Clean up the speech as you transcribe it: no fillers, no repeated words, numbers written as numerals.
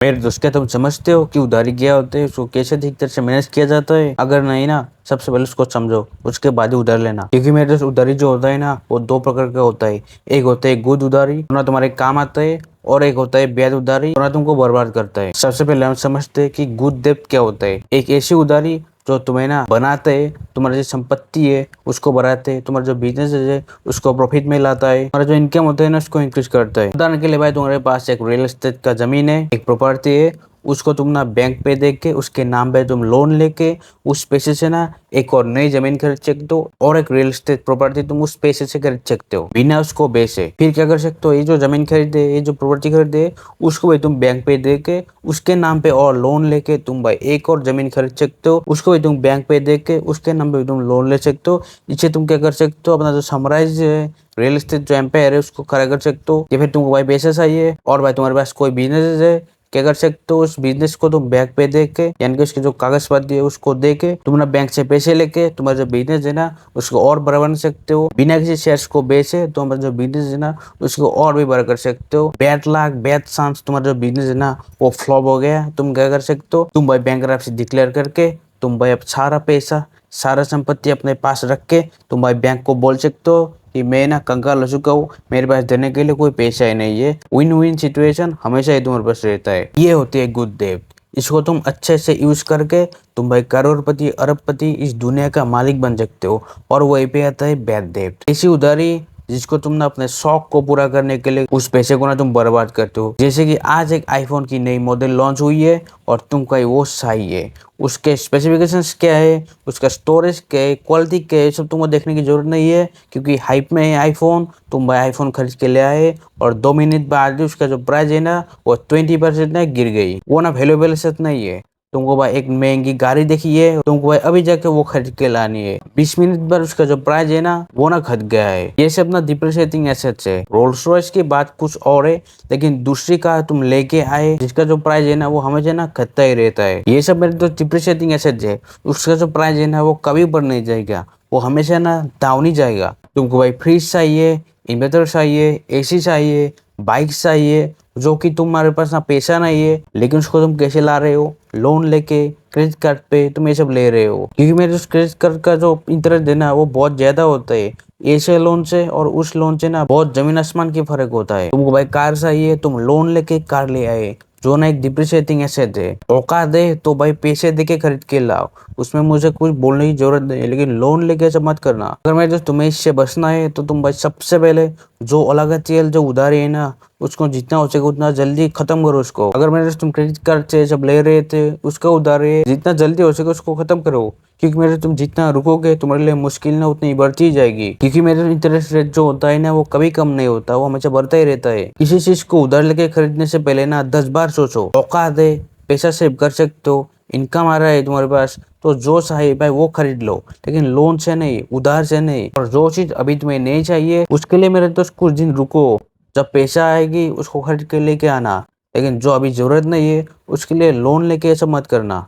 मेरे दोस्त, क्या तुम समझते हो कि उधारी क्या होता है, उसको कैसे ठीक तरह से मैनेज किया जाता है? अगर नहीं ना, सबसे पहले उसको समझो, उसके बाद ही उधार लेना। क्योंकि मेरे दोस्त, उधारी जो होता है ना, वो दो प्रकार का होता है। एक होता है गुद उधारी, ना तुम्हारे काम आता है, और एक होता है ब्याज उधारी, ना तुमको बर्बाद करता है। सबसे पहले हम समझते हैं कि गुड डेब्ट क्या होता है। एक ऐसी उधारी जो तुम्हें ना बनाते है, तुम्हारी जो संपत्ति है उसको बढ़ाते है, तुम्हारा जो बिजनेस है उसको प्रॉफिट में लाता है, तुम्हारा जो इनकम होता है ना उसको इंक्रीज करता है। उदाहरण के लिए भाई, तुम्हारे पास एक रियल एस्टेट का जमीन है, एक प्रॉपर्टी है, उसको तुम ना बैंक पे दे के उसके नाम पे तुम लोन लेके उस पैसे से ना एक और नई जमीन खरीद सकते हो, और एक रियल एस्टेट प्रॉपर्टी तुम उस पैसे से खरीद सकते हो बिना उसको बेचे। फिर क्या कर सकते हो, ये जो जमीन खरीदे, ये जो प्रॉपर्टी खरीदे, उसको भी तुम बैंक पे दे के उसके नाम पे और लोन लेके तुम भाई एक और जमीन खरीद सकते हो, उसको भी तुम बैंक पे दे के उसके नाम पे भी तुम लोन ले सकते हो। इससे तुम क्या कर सकते हो, अपना जो साम्राज्य है, रियल एस्टेट जो एम्पायर है, उसको खड़ा कर सकते हो। या फिर तुमको भाई पैसा चाहिए और भाई तुम्हारे पास कोई बिजनेस है, क्या कर सकते हो, उस बिजनेस को तुम बैंक पे दे के, यानी कि उसके जो कागज पत्र है उसको दे के तुम ना बैंक से पैसे लेके तुम्हारा जो बिजनेस है ना उसको और बड़ा बना सकते हो। बिना किसी शेयर्स को बेचे तुम्हारा जो बिजनेस है ना उसको और भी बड़ा कर सकते हो। बैड लक, बैड चांस, तुम्हारा जो बिजनेस है ना वो फ्लॉप हो गया, तुम क्या कर सकते हो, तुम भाई बैंकरप्सी डिक्लेयर करके तुम भाई अब सारा पैसा, सारा संपत्ति अपने पास रख के तुम भाई बैंक को बोल सकते हो कि मैं ना कंगाल हो चुका हूँ, मेरे पास देने के लिए कोई पैसा ही नहीं है। विन विन सिचुएशन हमेशा ही तुम्हारे पास रहता है। ये होती है गुड डेब्ट। इसको तुम अच्छे से यूज करके तुम भाई करोड़पति, अरबपति, इस दुनिया का मालिक बन सकते हो। और वही पे आता है बैड डेब्ट, ऐसी उधारी जिसको तुम ना अपने शौक को पूरा करने के लिए उस पैसे को ना तुम बर्बाद करते हो। जैसे कि आज एक आईफोन की नई मॉडल लॉन्च हुई है और तुमको वो चाहिए, उसके स्पेसिफिकेशंस क्या है, उसका स्टोरेज क्या है, क्वालिटी क्या है, सब तुमको देखने की जरूरत नहीं है, क्योंकि हाइप में है आईफोन। तुम भाई आईफोन खरीद के ले आए और 2 मिनट बाद उसका जो प्राइस है ना वो 20% ना गिर गई। वो ना वैल्यूएबल एसेट नहीं है। तुमको भाई एक महंगी गाड़ी देखी है, तुमको भाई अभी जाके वो खरीद के लानी है, 20 मिनट बाद उसका जो प्राइस है ना वो ना घट गया है। ये सब ना डिप्रिशिएटिंग एसेट्स है। रोल्स रॉयस की बात कुछ और है, लेकिन दूसरी कार तुम लेके आए जिसका जो प्राइस है ना वो हमेशा ना घटता ही रहता है। ये सब मेरे तो डिप्रिशिएटिंग एसेट्स है, उसका जो प्राइस है ना वो कभी बढ़ नहीं जाएगा, वो हमेशा ना डाउन ही जाएगा। तुमको भाई फ्रिज चाहिए, इन्वर्टर चाहिए, एसी चाहिए, बाइक चाहिए, जो कि तुम्हारे पास ना पैसा नहीं है, लेकिन उसको तुम कैसे ला रहे हो, लोन लेके, क्रेडिट कार्ड पे तुम ये सब ले रहे हो। क्योंकि मेरे क्रेडिट कार्ड का जो इंटरेस्ट देना वो बहुत ज्यादा होता है। ऐसे लोन से और उस लोन से ना बहुत जमीन आसमान की फर्क होता है। तुमको भाई कार चाहिए, तुम लोन लेके कार ले आए, जो ना एक डिप्रिशिएटिंग एसेट है। औकात दे तो भाई पैसे दे के खरीद के लाओ, उसमें मुझे कुछ बोलने की जरूरत नहीं है, लेकिन लोन लेके ऐसा मत करना। अगर मेरे दोस्त तुम्हें इससे बचना है तो तुम भाई सबसे पहले जो अलागतियल जो उधारी है ना उसको जितना हो सके उतना जल्दी खत्म करो उसको। अगर मेरे दोस्त तुम क्रेडिट कार्ड से जब ले रहे थे उसका उधारी जितना जल्दी हो सके उसको खत्म करो, क्योंकि मेरे तुम जितना रुकोगे तुम्हारे लिए मुश्किल ना उतनी बढ़ती ही जाएगी। क्योंकि मेरे इंटरेस्ट रेट जो होता है ना वो कभी कम नहीं होता, वो हमेशा बढ़ता ही रहता है। किसी चीज को उधार लेके खरीदने से पहले ना 10 बार सोचो। औकात है, पैसा सेव कर सकते हो, इनकम आ रहा है तुम्हारे पास, तो जो चाहिए भाई वो खरीद लो, लेकिन लोन से नहीं, उधार से नहीं। और जो चीज अभी तुम्हें नहीं चाहिए उसके लिए मेरे दोस्त कुछ दिन रुको, जब पैसा आएगी उसको खरीद के लेके आना। लेकिन जो अभी जरूरत नहीं है उसके लिए लोन लेके ऐसा मत करना।